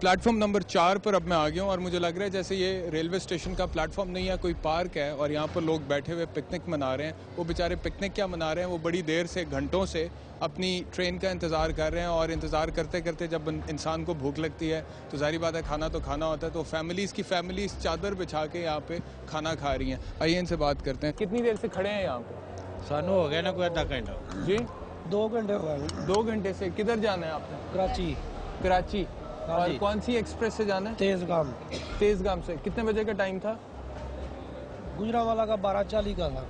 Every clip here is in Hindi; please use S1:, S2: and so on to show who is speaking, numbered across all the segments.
S1: प्लेटफॉर्म नंबर 4 पर अब मैं आ गया हूँ और मुझे लग रहा है जैसे ये रेलवे स्टेशन का प्लेटफॉर्म नहीं है, कोई पार्क है और यहाँ पर लोग बैठे हुए पिकनिक मना रहे हैं। वो बेचारे पिकनिक क्या मना रहे हैं, वो बड़ी देर से घंटों से अपनी ट्रेन का इंतज़ार कर रहे हैं और इंतज़ार करते करते जब इंसान को भूख लगती है तो जाहिर बात है खाना तो खाना होता है। तो फैमिलीज़ चादर बिछा के यहाँ पे खाना खा रही हैं। आइए इनसे बात करते हैं। कितनी देर से खड़े हैं यहाँ पे?
S2: सानू हो गया ना कोई आधा घंटा
S1: जी,
S3: 2 घंटे हो गए।
S1: 2 घंटे से। किधर जाना है आपने? कराची। और कौन सी एक्सप्रेस से जाना है? तेजगाम से। कितने बजे का टाइम था?
S3: गुजरावाला का 12:40 का था।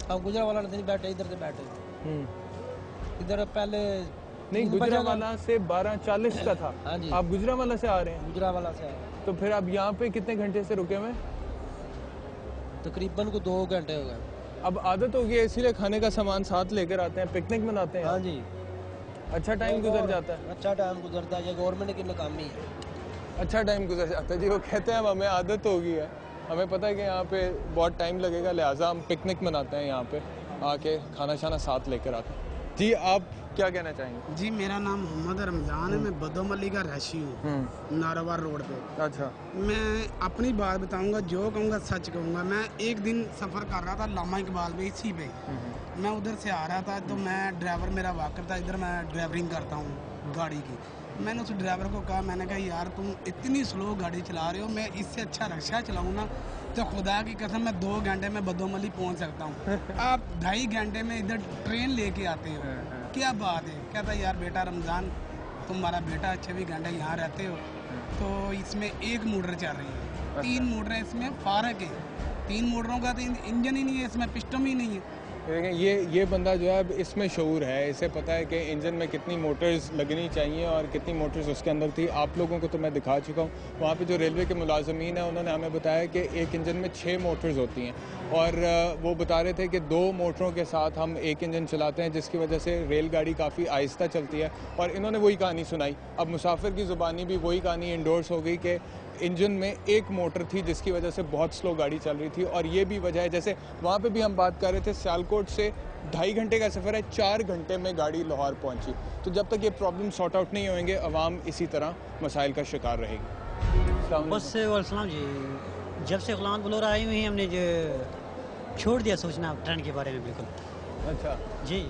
S3: अब गुजरावाला नहीं बैठे, इधर से बैठे। इधर पहले
S1: नहीं, गुजरावाला से 12:40 का था।
S3: हाँ जी।
S1: आप गुजरावाला से आ रहे हैं?
S3: गुजरावाला से आए।
S1: तो फिर आप यहाँ पे कितने घंटे से रुके हुए?
S3: तकरीबन को 2 घंटे हो गए।
S1: अब आदत हो गई है इसीलिए खाने का सामान साथ लेकर आते हैं, पिकनिक मनाते हैं।
S3: हाँ जी।
S1: अच्छा टाइम गुजर जाता है।
S3: अच्छा टाइम गुजरता है, ये गवर्नमेंट की नाकामी है।
S1: अच्छा टाइम गुजर जाता है जी। वो कहते हैं हमें आदत हो गई है, हमें पता है कि यहाँ पे बहुत टाइम लगेगा, लिहाजा हम पिकनिक मनाते हैं, यहाँ पे आके खाना शाना साथ लेकर आते हैं। जी, आप क्या कहना चाहेंगे?
S4: जी, मेरा नाम मोहम्मद रमज़ान है, मैं बदोमली का रहशी हूँ, नारावार रोड पे।
S1: अच्छा।
S4: मैं अपनी बात बताऊंगा, जो कहूँगा सच कहूँगा। मैं एक दिन सफ़र कर रहा था लामा इकबाल पे, इसी पे मैं उधर से आ रहा था, तो मैं ड्राइवर मेरा वाकफ था, इधर मैं ड्राइवरिंग करता हूँ गाड़ी की। मैंने उस ड्राइवर को कहा, मैंने कहा यार तुम इतनी स्लो गाड़ी चला रहे हो, मैं इससे अच्छा रिक्शा चलाऊँ ना तो खुदा की कसम मैं 2 घंटे में बदोमली पहुँच सकता हूँ। आप 2.5 घंटे में इधर ट्रेन लेके आते हो, क्या बात है। कहता यार बेटा रमज़ान, तुम्हारा बेटा 26 घंटे यहाँ रहते हो, तो इसमें 1 मोटर चल रही है, 3 मोटर इसमें फ़र्क है। 3 मोटरों का तो इंजन ही नहीं है, इसमें पिस्टन ही नहीं है।
S1: देखें, ये बंदा जो है अब इसमें शऊर है, इसे पता है कि इंजन में कितनी मोटर्स लगनी चाहिए और कितनी मोटर्स उसके अंदर थी। आप लोगों को तो मैं दिखा चुका हूँ, वहाँ पे जो रेलवे के मुलाजमीन हैं उन्होंने हमें बताया कि एक इंजन में 6 मोटर्स होती हैं और वो बता रहे थे कि 2 मोटरों के साथ हम एक इंजन चलाते हैं, जिसकी वजह से रेलगाड़ी काफ़ी आहिस्ता चलती है। और इन्होंने वही कहानी सुनाई, अब मुसाफिर की ज़ुबानी भी वही कहानी इंडोर्स हो गई कि इंजन में 1 मोटर थी जिसकी वजह से बहुत स्लो गाड़ी चल रही थी। और ये भी वजह है, जैसे वहाँ पे भी हम बात कर रहे थे, सियालकोट से 2.5 घंटे का सफ़र है, 4 घंटे में गाड़ी लाहौर पहुँची। तो जब तक ये प्रॉब्लम सॉर्ट आउट नहीं होंगे, अवाम इसी तरह मसाइल का शिकार रहेगी।
S5: बस जी, जब से गुलाम बलोर आई हुई हमने जो छोड़ दिया सोचना ट्रेंड के बारे में। बिल्कुल।
S1: अच्छा
S5: जी,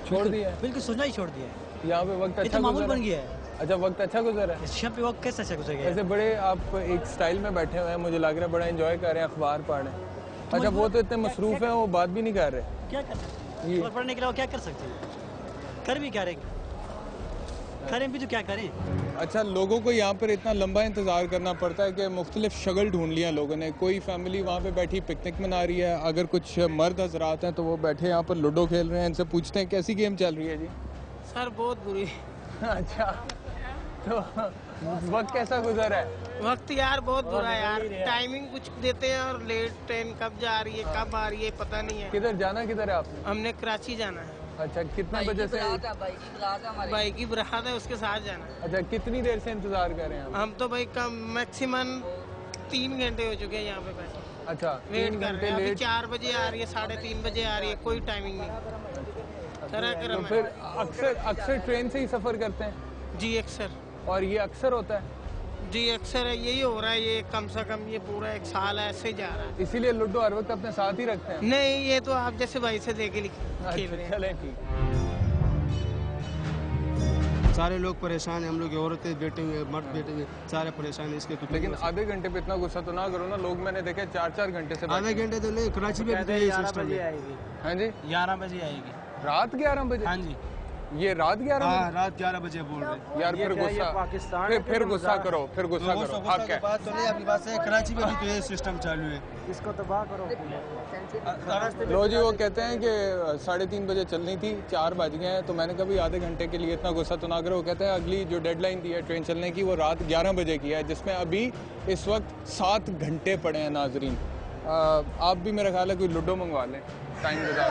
S1: छोड़ दिया?
S5: बिल्कुल सोचना ही छोड़ दिया है।
S1: यहाँ पे वक्त अच्छा
S5: मामूल बन गया है।
S1: अच्छा, वक्त अच्छा गुजरा है?
S5: इस पे वक्त कैसे अच्छा गुजर गया?
S1: ऐसे बड़े आप एक स्टाइल में बैठे हुए हैं, मुझे लग रहा है बड़ा एंजॉय कर रहे हैं, अखबार पढ़ रहे हैं। अच्छा, वो तो इतने मसरूफ हैं, वो बात भी नहीं कर रहे।
S5: क्या कर सकते हैं? पढ़ने के अलावा क्या कर सकते हैं? कर भी क्या रहे, करें भी तो क्या करें।
S1: अच्छा, लोगों को यहाँ पर इतना लंबा इंतज़ार करना पड़ता है कि मुख्तलिफ शगल ढूंढ लिया लोगों ने। कोई फैमिली वहाँ पे बैठी पिकनिक मना रही है, अगर कुछ मर्द हजरात हैं तो वो बैठे यहाँ पर लूडो खेल रहे हैं। इनसे पूछते हैं कैसी गेम चल रही है जी?
S4: सर बहुत बुरी।
S1: अच्छा, तो वक्त कैसा गुजर है?
S4: वक्त यार बहुत बुरा है यार, टाइमिंग कुछ देते हैं और लेट ट्रेन कब जा रही है कब आ रही है पता नहीं है।
S1: किधर जाना, किधर है आपने?
S4: हमने कराची जाना है।
S1: अच्छा, कितने बजे से?
S4: भाई की बरात है, उसके साथ जाना है।
S1: अच्छा, कितनी देर से इंतजार कर रहे हैं
S4: हम तो भाई कम मैक्सिमम 3 घंटे हो चुके हैं यहाँ पे बैठे।
S1: अच्छा,
S4: वेट कर रहे हैं। अभी 4 बजे आ रही है, 3:30 बजे आ रही है, कोई टाइमिंग नहीं।
S1: तो फिर अक्सर ट्रेन से ही सफर करते हैं?
S4: जी अक्सर।
S1: और ये अक्सर होता है?
S4: जी अक्सर है, यही हो रहा है। ये कम से कम ये पूरा 1 साल ऐसे ही जा रहा है।
S1: इसीलिए लूडो हर वक्त अपने साथ ही रखते हैं?
S4: नहीं, ये तो आप जैसे भाई से देखे खेल रहे हैं।
S1: चलें, ठीक।
S6: सारे लोग परेशान हैं, हम लोग औरतें बैठे हुए, मर्द बैठे हुए, सारे परेशान हैं इसके।
S1: लेकिन आधे घंटे पे इतना गुस्सा तो ना करो ना, लोग मैंने देखे 4-4 घंटे से।
S6: आधे घंटे तो नहीं, कराची में भी यही सिस्टम है।
S1: हाँ जी,
S4: 11 बजे आएगी।
S1: रात 11 बजे?
S4: हाँ जी,
S1: ये रात 11 बजे?
S6: हाँ, रात 11 बजे बोल रहे।
S1: यार फिर गुस्सा, फिर गुस्सा करो, फिर गुस्सा करो। हक है।
S6: बात तो नहीं, अपनी बात है, कराची में भी तो ये सिस्टम चालू है।
S4: इसको तबाह करो।
S1: लो जी, वो कहते हैं कि 3:30 बजे चलनी थी, 4 बज गए हैं, तो मैंने कहा भाई आधे घंटे के लिए इतना गुस्सा तो ना करो। वो कहते हैं अगली जो डेडलाइन दी है ट्रेन चलने की वो रात 11 बजे की है, जिसमें अभी इस वक्त 7 घंटे पड़े हैं। नाजरीन, आप भी मेरा ख्याल है कोई लूडो मंगवा लें, टाइम गुजार।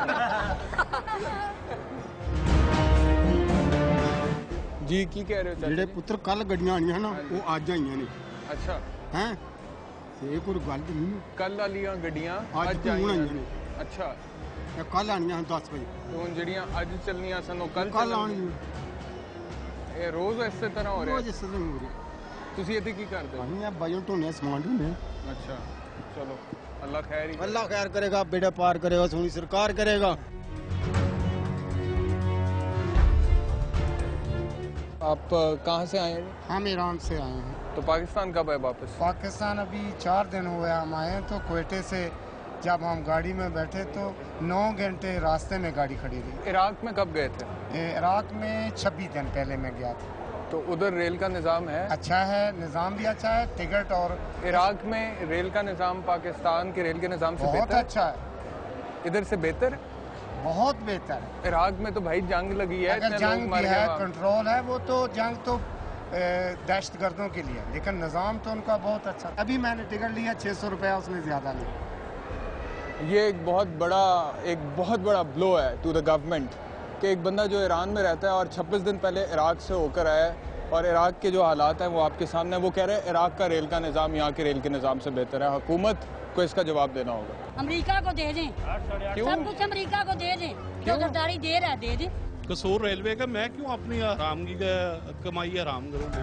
S1: जी, की कह रहे हो?
S6: ਜਿਹੜੇ ਪੁੱਤਰ ਕੱਲ ਗੱਡੀਆਂ ਆਣੀਆਂ ਨਾ ਉਹ ਅੱਜ ਆਈਆਂ ਨੇ।
S1: अच्छा,
S6: हैं ਇਹ ਕੋਈ ਗੱਲ ਨਹੀਂ,
S1: कल वालियां गड्डियां
S6: ਅੱਜ
S1: अज
S6: ਹੁਣ
S1: आईयां
S6: ਆਈਆਂ
S1: ने।
S6: ਨੇ।
S1: अच्छा,
S6: ਇਹ ਕੱਲ ਆਣੀਆਂ ਹਨ 10 ਵਜੇ।
S1: तो हुण जिहड़ियां अज चलनियां सन वो कल
S6: ਕੱਲ
S1: चलणगियां।
S6: ਆਣੀਆਂ
S1: ये रोज इस तरह हो रहा
S6: ਰੋਜ਼
S1: है?
S6: ਇਸ ਤਰ੍ਹਾਂ ਹੋ ਰਿਹਾ।
S1: ਤੁਸੀਂ ਇੱਥੇ ਕੀ ਕਰਦੇ ਹੋ?
S6: ਅਸੀਂ ਆ ਬਾਜੂ ਢੋਨੇ ਸਮਾਨ ਢੋਨੇ।
S1: अच्छा चलो अल्लाह खैर ही करे।
S6: अल्लाह खैर करेगा, बेड़ा पार करेगा, सोनी सरकार करेगा।
S1: आप कहाँ से आए हैं?
S2: हम ईरान से आए हैं।
S1: तो पाकिस्तान कब आए वापस?
S2: पाकिस्तान अभी 4 दिन हुए हम आए हैं। तो क्वेटे से जब हम गाड़ी में बैठे तो 9 घंटे रास्ते में गाड़ी खड़ी रही।
S1: इराक में कब गए थे?
S2: इराक में 26 दिन पहले मैं गया था।
S1: तो उधर रेल का निज़ाम है?
S2: अच्छा है, निज़ाम भी अच्छा है, टिकट और
S1: इराक में रेल का निज़ाम पाकिस्तान के रेल के निज़ाम से
S2: बहुत
S1: बेहतर?
S2: अच्छा है,
S1: इधर से बेहतर?
S2: बहुत बेहतर है।
S1: इराक में तो भाई जंग लगी है,
S2: अगर
S1: इतने लोग
S2: जंग
S1: मर
S2: भी
S1: गए
S2: है,
S1: वहाँ।
S2: कंट्रोल है, वो तो जंग तो दहशतगर्दों के लिए, लेकिन निज़ाम तो उनका बहुत अच्छा। अभी मैंने टिकट लिया 600 रुपया, उसने ज़्यादा लिया।
S1: ये एक बहुत बड़ा ब्लो है टू द गवर्नमेंट कि एक बंदा जो ईरान में रहता है और 26 दिन पहले इराक से होकर आया है और इराक के जो हालात हैं वो आपके सामने, वो कह रहे हैं इराक का रेल का निज़ाम यहाँ के रेल के निज़ाम से बेहतर है। हुकूमत को इसका जवाब देना होगा।
S7: अमेरिका को दे दें,
S1: क्यों?
S7: सब कुछ अमेरिका को दे दें, जो गद्दारी दे रहा है दे दें।
S8: कसूर रेलवे का, मैं क्यों अपनी हराम की कमाई हराम करूँगी।